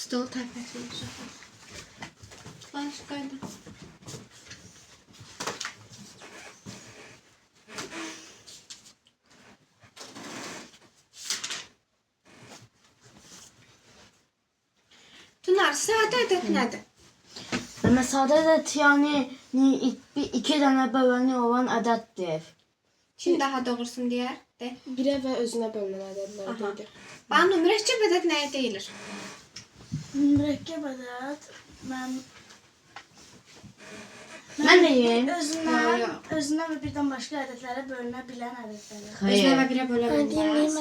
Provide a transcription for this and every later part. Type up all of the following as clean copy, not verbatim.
Stolu tərpətmiş. Başqa qayda. Tunar, sadə ədəd nədir? Ama sadə ədəd yani iki dənə böləni olan ədəddir. Kim daha doğrusunu deyər? De. Birə və özünə bölünən ədədlər deyilir. Banu, mürəkkəb ədəd nəyə deyilir? Mürəkkəb ədəd Mən deyim. özünə və birdən başqa ədədlərə bölünə bilən ədədlərdir. Özünə və birə bölə bilməz.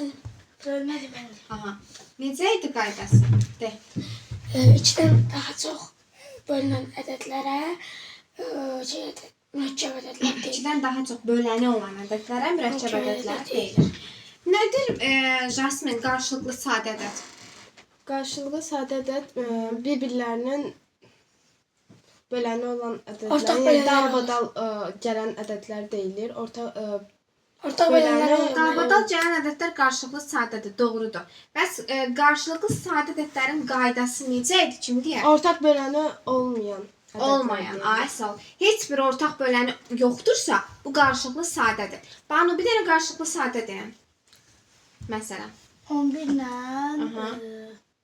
Bölünə bilməz. Aha. Necə idi qaydası? De. İkidən daha çox bölünən ədədlərə mürəkkəb ədədlər deyilir. İkidən daha çox böləni olan ədədlərə mürəkkəb ədədlər deyilir. Nədir Jasmin, qarşılıqlı sadə ədəd? Qarşılıqlı sadə ədəd bir-birlərinin böləni olan Ortaq ədədlər, bölənlər yəni dalbadal gələn ədədlər deyilir. Ortaq bölənlər Dalbadal gələn ədədlər qarşılıqlı sadədir, doğrudur. Bəs qarşılıqlı sadə ədədlərin qaydası necə idi? Kim deyər? ortaq böləni olmayan ədədlər Olmayan, deyilir. əsl. Heç bir ortaq böləni yoxdursa, bu qarşılıqlı sadədir. Banu, bir dənə qarşılıqlı sadə deyən. Məsələn. 11 ilə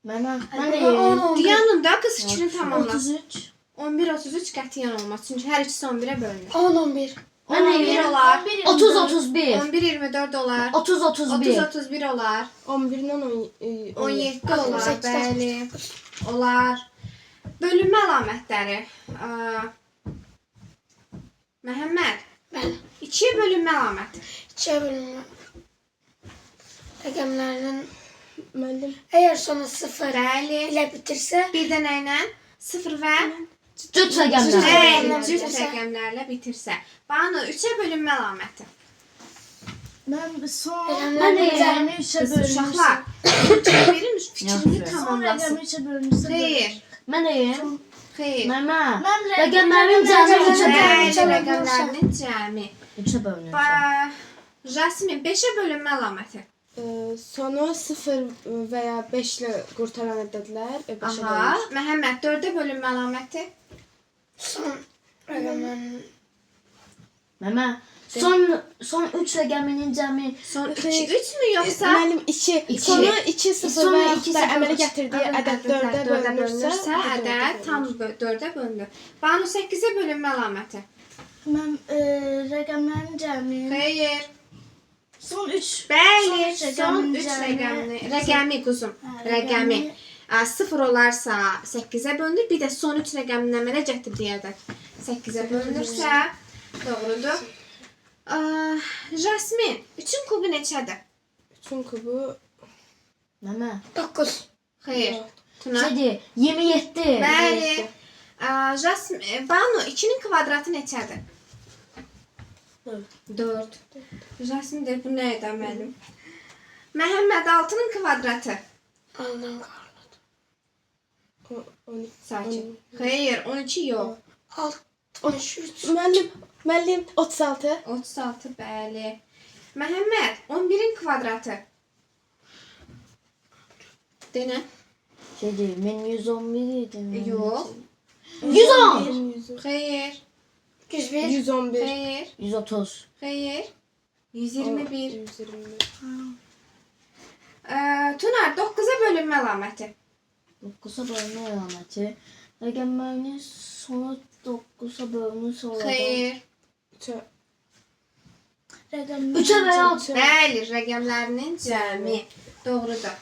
Mən on- deyim. on- Diyanın da qız fikrini tamamla. 33 11-33 qətiyyən olmaz. Çünki hər ikisi 11-ə bölünür. 10-11 11 olar. 30-31. 11-24 olar. 30-31. 30-31 olar. 11-dən 17 olar. 18, Bəli. Olar. Bölünmə əlamətləri. Məhəmməd. Bəli. 2-yə bölünmə əlaməti. 2-yə bölünmə rəqəmlərinin Müəllim, əgər sonu 0 Bəli. ilə bitirsə, Bir dənə ilə 0 və Cüt rəqəmlər. bəli, Bitirsə. cüt rəqəmlərlə bitirsə. Banu, 3-ə bölünmə əlaməti. mən son Mən deyim. rəqəmi 3-ə Uşaqlar, bölünürsə, verin fikrini son tamamlasın. rəqəmi 3-ə bölünürsə, Xeyr, Mən deyim. xeyr. Məmə. Mən Rəqəmlərin cəmi üçə Bəli, bölünür. rəqəmlərinin cəmi. Üçə bölünür. Jasmin, 5-ə bölünmə əlaməti. sonu 0 və ya 5 ilə qurtaran ədədlər 5-ə Aha, bölünür. Məhəmməd, 4-ə bölünmə əlaməti. son rəqəmlərin Məmə. Son 3 rəqəminin cəmi Son 2-3 mü yoxsa? Müəllim 2, İki. sonu 2 0 Sonu və ya iki, da sıfır. əmələ gətirdiyi ədəd 4-ə bölünürsə, ədəd tam 4-ə bölünür. Banu, 8-ə bölünmə əlaməti. mən rəqəmlərin cəmi Xeyr. son 3 Bəli, son son üç 3 rəqəmini- rəqəmi quzum. Rəqəmi 0 olarsa 8-ə bölünür, bir də son 3 rəqəminin əmələ gətirdiyi ədəd 8-ə bölünürsə, doğrudur. Jasmin, 3-ün kubu neçədir? 3-ün kubu Məmə. 9 Xeyr. Tuna. Şeydir, 27. Bəli. Jasmin, Banu, 2-nin kvadratı neçədir? 4. Jasmin deyir, bu nə edə müəllim? Məhəmməd, 6-nın kvadratı. aldan 12. Sakin. Xeyr, 12 yox. 63 Müəllim 36. 36, bəli. Məhəmməd, 11-in kvadratı. Denə. Şeydir, mən 111 idim. Yox. 110. Xeyr. 101 111. Xeyr. 130. Xeyr. 121. 121. Tunar, 9-a bölünmə əlaməti. 9-a bölünmə əlaməti. Rəqəmlərinin sonu 9-a bölünürsə orada. Xeyr. 3-ə. rəqəmlər 3-ə və ya Bəli, rəqəmlərinin cəmi. Doğrudur.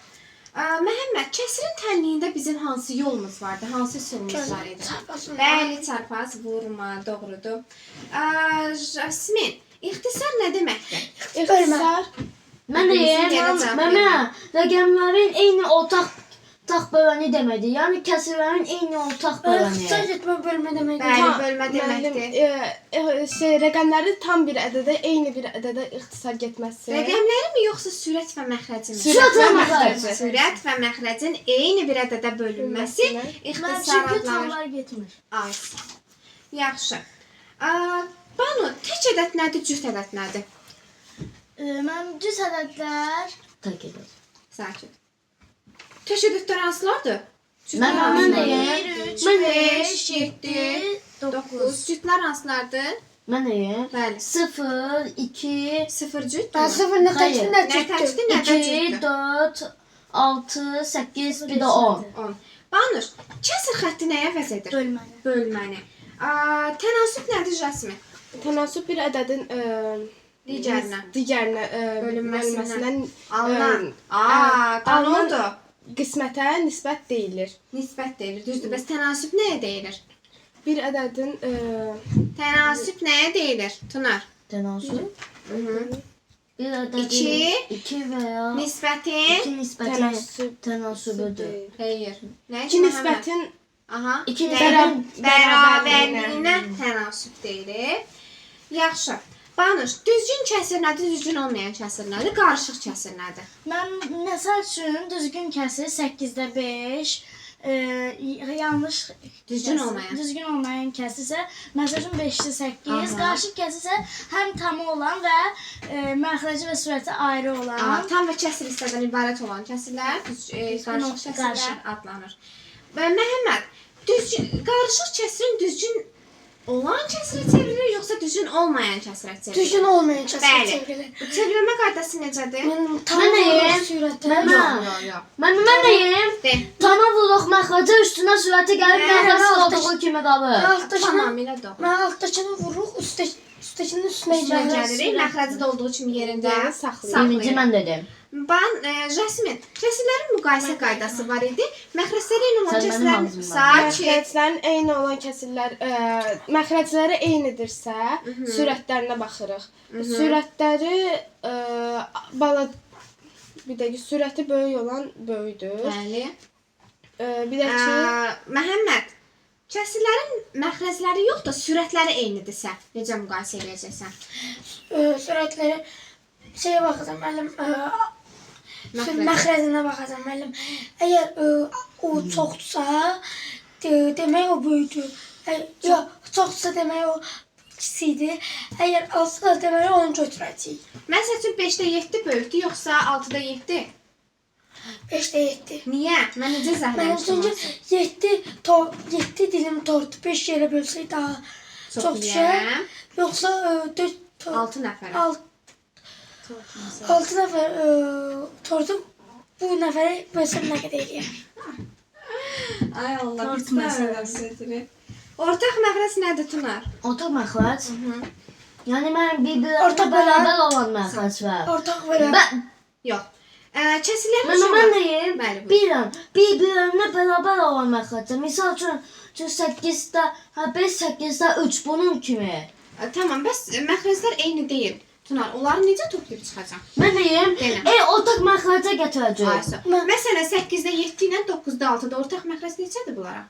Məhəmməd, kəsirin tənliyində bizim hansı yolumuz vardı? Hansı üsulumuz var idi? çarpasında Bəli, çarpaz, vurma, doğrudur. Jasmin, ixtisar nə deməkdir? İxtisar. mən deyim, Gələcəm. məmə, rəqəmlərin eyni ortaq böləni deməkdir. Yəni kəsirlərin eyni ortaq böləni. İxtisar etmə bölmə deməkdir. Bəli, Tam, bölmə deməkdir. müəllim, rəqəmləri tam bir ədədə, eyni bir ədədə ixtisar getməsi. Rəqəmləri mi yoxsa sürət və məxrəci mi? Sürət və məxrəci. Sürət və məxrəcin eyni bir ədədə bölünməsi Mən ixtisar çünki adlanır. tamlar getmir. Ay, yaxşı. Banu, tək ədəd nədir, cüt ədəd nədir? Mən cüz ədədlər Tək edir. Sakit. Tək ədədlər hansılardır? Mən hansılardır? deyim. 3, Mən 5, 7, 7, 9. 9. Cütlər hansılardır? Mən deyim. Bəli. 0, 2, 0 cüt. Ben sıfır ne Hayır. təkdir, ne Nə cütdür. təkdir, nə də 2, cütdür? 4, 6, 8, bir də 10. 10. Banuş, kəsr xətti nəyə əvəz edir? Bölməni. Bölməni. Tənasüb nədir Jasmin? Tənasüb bir ədədin digərinə bölünməsindən Alınan. alınan Tanıdı. qismətə nisbət deyilir. Nisbət deyilir. Düzdür. Bəs tənasüb nəyə deyilir? Bir ədədin Tənasüb nəyə deyilir? Tunar. Tənasüb. Bir İki. ədədin 2 və ya Nisbətin 2 nisbəti tənasüb tənasübüdür. Xeyr. Nə İki nisbətin Aha. İki bərabərliyinə tənasüb deyilir. Yaxşı. Banuş, düzgün kəsir nədir, düzgün olmayan kəsir nədir, qarışıq kəsir nədir? Mən məsəl üçün düzgün kəsir 8-də 5, yanlış Düzgün kəsir, olmayan. Düzgün olmayan kəsirsə, məsəl üçün 5-də 8, Aha. qarışıq kəsirsə həm tamı olan və məxrəci və sürəti ayrı olan. Tam və kəsr hissədən ibarət olan kəsirlər, qarışıq kəsirlər qarışıq. adlanır. Və Məhəmməd, qarışıq kəsirin düzgün olan kəsirə çevrilir, yoxsa düzgün olmayan kəsirə çevrilir? Düzgün olmayan kəsrə Bəli. çevrilir. Çevrilmə qaydası necədir? Tam deyim. sürətə. Yox. Mən deyim. De. Tama vuruq məxrəcə üstünə sürəti gəlib Mən məxrəcə altı- olduğu kimi qalır. Altdakını, Tamamilə doğru. mən altdakını vururuq, üstdəkinin üstünə Üstünə gəlir. gəlirik, məxrəci də olduğu kimi yerində Yerini saxlayır. Birinci mən dedim. Jasmin, kəsirlərin müqayisə qaydası var idi. Məxrəcləri ilə olan Sən mənim kəsirlərin ağzımdan. sakit. Məxrəclərin eyni olan kəsirlər məxrəcləri eynidirsə, sürətlərinə baxırıq. Sürətləri bir dəqiqə sürəti böyük olan böyükdür. Bəli. Bir də ki Məhəmməd, kəsirlərin məxrəcləri yox da sürətləri eynidirsə, necə müqayisə edəcəksən? Sürətləri şeyə baxacam müəllim, məxrəzinə baxacam müəllim. Əgər o çoxdursa, demək o böyükdür. Yox, çoxdursa demək o kiçikdir. Əgər azsa demək onu götürəcəyik. Məsəl üçün 5-də 7 böyükdür, yoxsa 6-da 7? 5-də 7. Niyə? Mən necə Mənim zəhləmişdim? çünki 7 dilim tortu 5 yerə bölsək daha çox düşər. Deyirəm. Yoxsa 4 6 nəfərə. 6 nəfər tortu bu nəfərə bölsəm nə qədər eləyər? Ay Allah, Tort bitmə məsələsi. Ortaq məxrəc nədir Tunar? Ortaq məxrəc. Yəni mən Ortaq bərabər olan məxrəc var. Ortaq belə. Yox. Kəsirlərin Mən deyim. Bəli, buyur. Bilirəm. Bir-birinə bərabər olan məxrəc. Misal üçün 8-də 5, 8-də 3 bunun kimi. Tamam, bəs məxrəclər eyni deyil. Tunar, onları necə toplayıb çıxacaq? Mən deyim. Deyirəm. Ortaq məxrəcə gətirəcək. Aysa. Məsələn, 8-də 7 ilə 9-da 6-da ortaq məxrəc neçədir bunlara?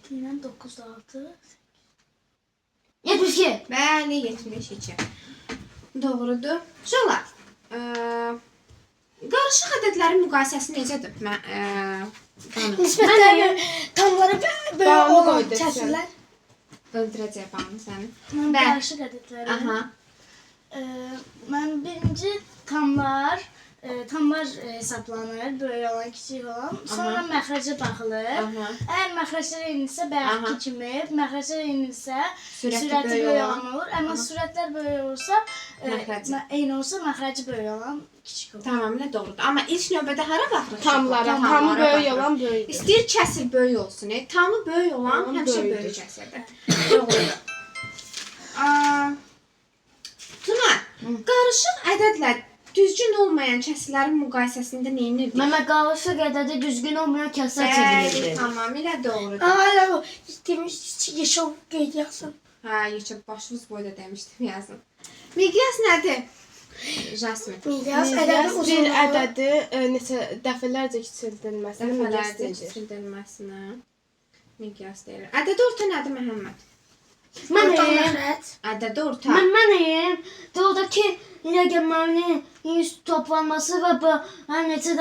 7 ilə 9-da 6. 72. Bəli, 72. Doğrudur. Uşaqlar, qarışıq ədədlərin müqayisəsi necədir? Nisbətləri tamları belə Bağlı olan qoydursan. kəsirlər. Öldürəcək bağını səni. Mən Bəli. qarışıq ədədləri. Aha. Mən birinci tamlar hesablanır, böyük olan, kiçik olan. Sonra məxrəcə baxılır. Aha. Əgər məxrəclər eynidirsə, bayaqki Aha. kimi, məxrəclər eynidirsə, Sürəti sürəti böyük böyük olan. olan olur. Amma sürətlər böyük olsa, Məxrəci. eyni olsa, məxrəci böyük olan kiçik olur. Tamamilə doğrudur. Amma ilk növbədə hara baxırıq? tamlara, tamı Tamlara böyük baxırıq. olan böyükdür. İstəyir kəsir böyük olsun. Tamı böyük olan Tamam, həmişə böyükdür. böyük kəsirdir. Doğrudur. Tuna, qarışıq ədədlə düzgün olmayan kəsirlərin müqayisəsində nə edirik? Məmə qarışıq ədədi düzgün olmayan kəsə Bəli, çevrilir. tamamilə doğrudur. Hala o demiş yeşov qeyd yazsın. Hə, yekə başınız boyda demişdim yazın. Miqyas nədir? Jasmin. Miqyas ədədi Bir uzunluğu. ədədi neçə dəfələrcə kiçildilməsinə miqyas Dəfələrdə deyilir. kiçildilməsinə miqyas deyilir. Ədəd orta nədir Məhəmməd? Mən Orta deyim. məxrəc. Ədəd orta. Mən deyim. Oradakı rəqəmlərin yüz toplanması və neçə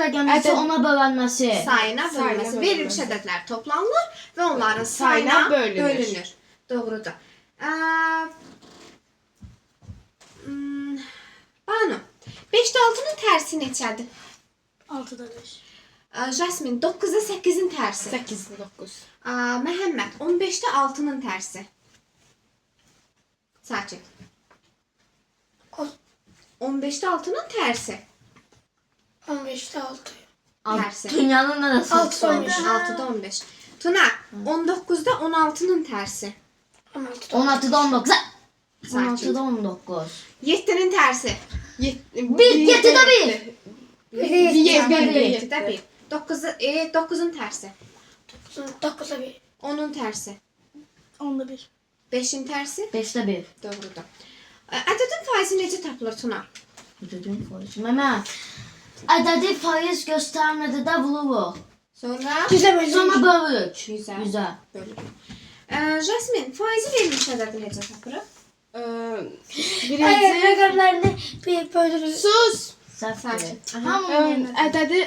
rəqəmin isə ona bölünməsi. Sayına bölünməsi. Verilmiş ədədlər toplanılır və onların sayına Sayına bölünür. bölünür. Doğrudur. Banu, 5-də 6-nın tərsi neçədir? 6-da 5. Jasmin 9-da 8-in tərsi. 8-də 9. Məhəmməd 15-də 6-nın tərsi. Sakit. 15'te 6'nın tersi. 15'te 6. Tersi. Dünyanın neresi? 6 olmuş. 6'da 15. Tuna 19'da 16'nın tersi. 16'da 19. Sakin. 16'da 19. 7'nin tersi. 7'de 1. 7'de 1. 9'un tersi. 9'a 1. 10'un tersi. 10'da 1. 5'in tersi. 5'te 1. Doğrudur. Ədədin faizi necə tapılır Tuna? Ödədin faiz. Məhəmməd. Ədədi faiz göstərmədə də vururuq. Sonra Yüzə bölünür. Sonra bölürük. Yüzə. Yüzə. bölünür. Jasmin, faizi verilmiş ədədi necə tapırıq? Eğer Birinci rakamlarını bir bölürüz. sus. Səhvdir. Hamının Ədədi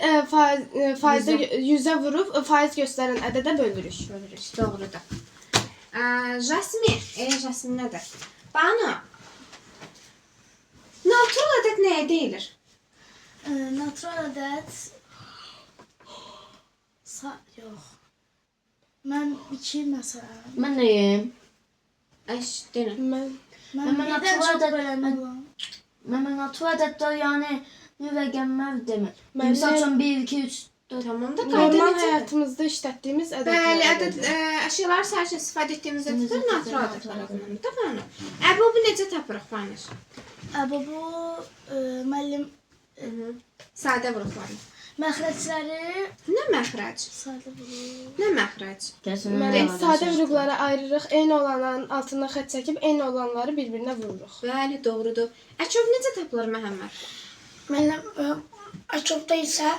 faizdə 100-ə vurub faiz göstərən ədədə bölürük. Bölürük. Doğrudur. Jasmin. Jasmin nədir? Banu. Natural ədəd nəyə deyilir? natural ədəd yox. Mən 2 məsələn. Mən deyim. Deyin. Mən Mən natural birdən çox ədəd- bölənmə olan. Mən natural ədəddə yəni rəqəmlər demir. Mən Misal üçün 1, 2, 3, 4. Tamam da qayda normal necədir? həyatımızda işlətdiyimiz Bəli, ədəd ədədlər. əşyalar sərçə istifadə etdiyimiz ədədlər natural ədədlər adlanır. Da Banu. Əbubu necə tapırıq Banu? Bu müəllim Sadə vuruqları. məxrəcləri Nə məxrəc? sadə vurur. Nə məxrəc? Gəlsin. Mən sadə vurğuları ayırırıq, eyni olanların altından xətt çəkib eyni olanları bir-birinə vururuq. Bəli, doğrudur. Əkov necə tapılır Məhəmməd? Benim açıkta ise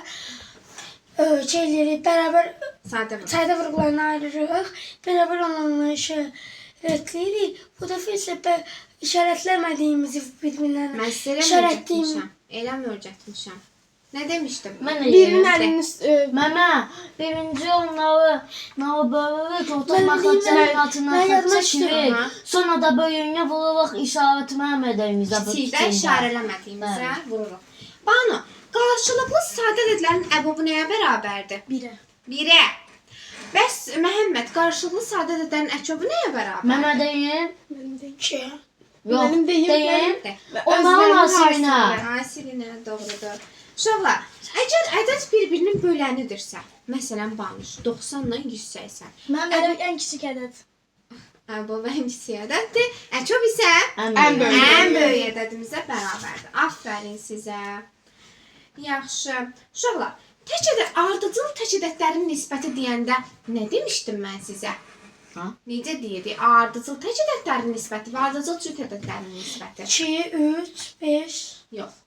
şeyleri beraber Sadə vuruq. sayda vurgularını ayırırıq. Beraber olanları işaretleyirik. Bu defa ise işaretlemediğimizi birbirlerine Mən sizə elə işaretleyim. öyrətmişəm. Elə öyrətmişəm. Nə demişdim? Mən Birinin deyim. əlinin Məmə, birinci onları bölürük, orta Mən məxrəclərin deyim, altına mən xətt yazmaq çəkirik. istəyirəm. Sonra da böyüyünə vururuq, işarət məmədəyimizə bu Kiçikdə kiçikdə. işarələmədiyimizə vururuq. Banu, qarşılıqlı sadə ədədlərin əbubu nəyə bərabərdir? 1-ə. 1-ə. Bəs Məhəmməd, qarşılıqlı sadə ədədlərin əkobu nəyə bərabər? Məmə deyim. Şey. Yox, Mənim deyim, deyim. De. Onların hasilinə. Hasilinə, doğrudur. Uşaqlar, əgər ədəd bir-birinin bölənidirsə, məsələn, Banuş 90 ilə 180. Mən belə ən kiçik ədəd. Bu ən kiçik ədəddir. Əkob isə Ən böyük. ən böyük ədədimizə bərabərdir. Aferin sizə. Yaxşı. Uşaqlar, ardıcıl tək ədədlərin nisbəti deyəndə nə demişdim mən sizə? Ha? Necə deyirdi? Ardıcıl tək ədədlərin nisbəti və ardıcıl cüt ədədlərin nisbəti. 2, 3, 5. Yox.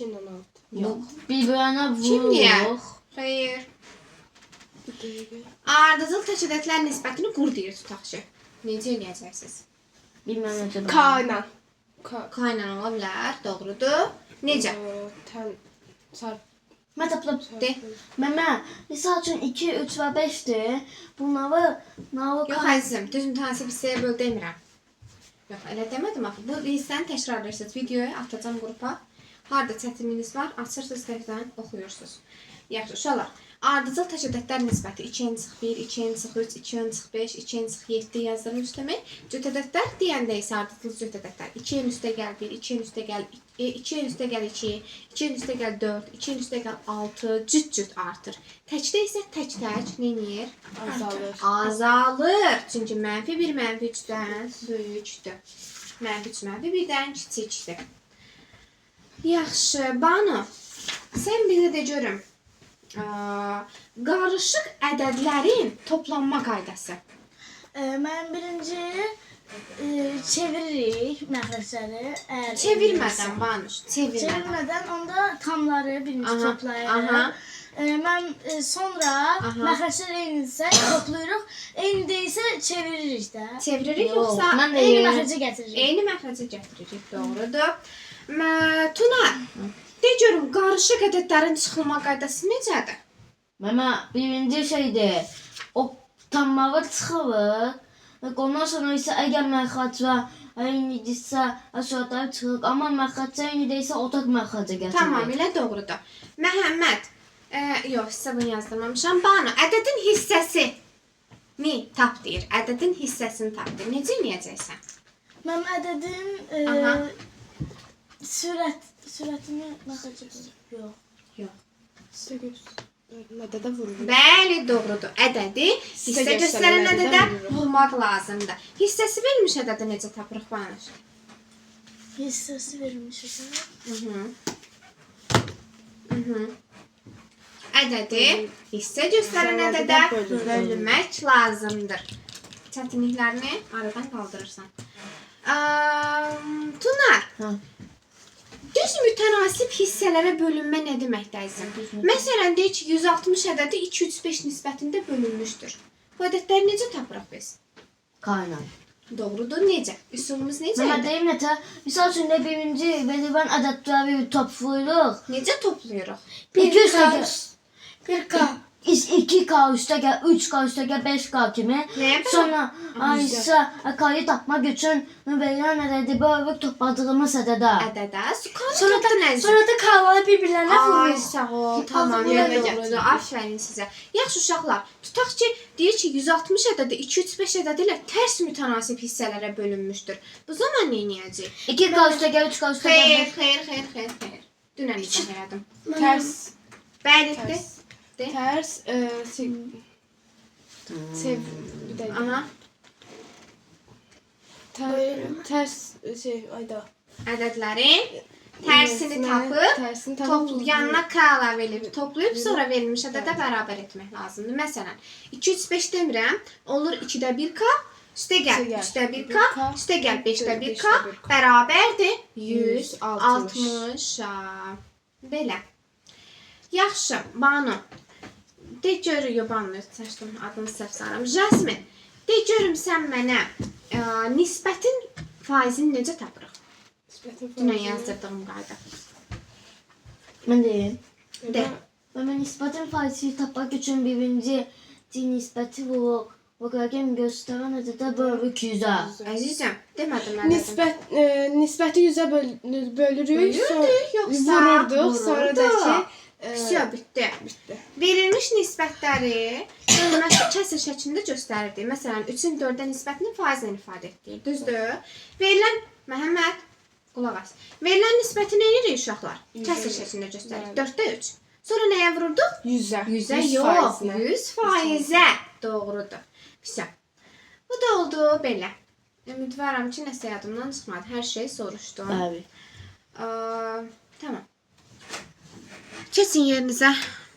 2-16. Yox. Bir-birinə Kim deyər? vururuq. Xeyr. Ardıcıl tək ədədlər nisbətini qur deyir tutaq ki. Necə eləyəcəksiniz? Bilməm necə. K ilə. K ilə ola bilər, doğrudur. Necə? Çarp. Mən tapdım. De. Məmə, misal üçün 2, 3 və 5-dir. Bunları Yox əzizim, düzün mütənasib hissəyə böl demirəm. Yox, elə demədim axı. Bu hissəni təkrarlayırsınız. Videoyu atacağam qrupa. Harda çətinliyiniz var, açırsınız tərəfdən oxuyursunuz. Yaxşı, uşaqlar. Ardıcıl tək ədədlər nisbəti 2-1, 2-3, 2-5, 2-7 yazdırmış demək. Cüt ədədlər deyəndə isə ardıcıl cüt ədədlər 2-ün üstə gəl 1, 2-ün üstə gəl 2-ün üstə gəl 2, 2-ün üstə gəl 4, 2-ün üstə gəl 6 cüt artır. Təkdə isə tək nə edir? Azalır. Azalır. Çünki -1 -3-dən böyükdür. -3 -1-dən kiçikdir. Yaxşı, Banu, sən bizə də görüm. Qarışıq ədədlərin toplanma qaydası. Mən birinci çeviririk məxrəcləri. Çevirmədən Banuş, çevirmədən. Çevirmədən onda tamları birinci Aha, toplayırıq. aha. Mən sonra məxrəclər eynidirsə toplayırıq. Eyni deyilsə çeviririk də. Çeviririk Yox, yoxsa mən Eyni deyim. məxrəcə gətiririk. eyni məxrəcə gətiririk, doğrudur. Tuna, de görüm qarışıq ədədlərin çıxılma qaydası necədir? Məmə, birinci şeydir. O tamları çıxırıq. Ondan sonra isə əgər məxrəcə eynidirsə aşağıda çıxırıq. Amma məxrəcə eyni deyilsə otaq məxrəcə gətiririk. Tamamilə doğrudur. Məhəmməd, Yox, sizə bunu yazdırmamışam. Banu, ədədin hissəsi ni tap deyir. Ədədin hissəsini tap deyir. Necə eləyəcəksən? Mən ədədin Aha. sürətini məxəcəm. Yox. Sizə ədədə vururuq. Bəli, doğrudur. Ədədi hissə göstərən ədədə vurmaq lazımdır. Hissəsi verilmiş ədədə necə tapırıq Banu? Hissəsi verilmişik. Ədədi hissə göstərən ədədə bölünmək lazımdır. Çətinliklərini aradan qaldırırsan. Tunar, Hə. düz mütənasib hissələrə bölünmə nə deməkdir əzizim? Məsələn, deyək ki, 160 ədədi 2-3-5 nisbətində bölünmüşdür. Bu ədədləri necə tapırıq biz? Qaynan. Doğrudur, necə? Üsulumuz Mən necədir? deyim nətə? Misal üçün də birinci verilən ədədləri toplayırıq. Necə toplayırıq? 1K. 2K üstə gəl, 3K üstə gəl, 5K kimi. Nəyə bələm? Sonra isə K'yı tapmaq üçün verilən ədədi bölüb topladığımız ədədə. Ədədə. Sonra da K'ları bir-birlərinə Ay, vururuq. sağ ol. Tamam, yerinə doğrudur. gətirin. Aferin sizə. Yaxşı uşaqlar, tutaq ki, deyir ki, 160 ədədi 2-3-5 ədədi ilə tərs mütənasib hissələrə bölünmüşdür. Bu zaman nə edəcəyik? 2K üstə gəl, 3K üstə gəl. Xeyr. Dünən izah elədim. Tərs. Bəlidir. Tərs. Sev. Bir dəqiqə. Aha. Tərs ayda. Ədədlərin tərsini tapıb Tərsini yanına k əlavə edib toplayıb sonra verilmiş ədədə bərabər etmək lazımdır. Məsələn, 2-3-5 demirəm, olur 2-də 1k, üstə gəl 3-də 1k, üstə gəl 5-də 1k bərabərdir 160. Belə. Yaxşı, Banu. De görürük, Banu, seçdim, adını səhv sayıram. Jasmin, de görüm sən mənə nisbətin faizini necə tapırıq? Dünən yazdırdığım qayda. Mən deyim. De. Mən nisbətin faizini tapmaq üçün birinci nisbəti vuruq. O rəqəm göstərən ədədə bölürük 100-ə. Əzizim, demədim ədədim. Nisbəti 100-ə bölürük. Yoxsa Vururduq. Sonra da ki Всё, bitdi. Verilmiş nisbətləri kəsr şəklində göstərirdik. Məsələn, 3-ün 4-ə nisbətini faizlə ifadə etdik. Düzdür? Verilən Məhəmməd, qulaq as. Verilən nisbəti nə edirik uşaqlar? Kəsr şəklində göstəririk. 4-də 3. Sonra nəyə vururduq? 100-ə. 100-ə yox, 100%-ə. Doğrudur. Всё. Bu da oldu belə. Ümidvaram ki, nəsə yadımdan çıxmadı. Hər şey soruşdum. Bəli. Tamam. Keçin yerinizə.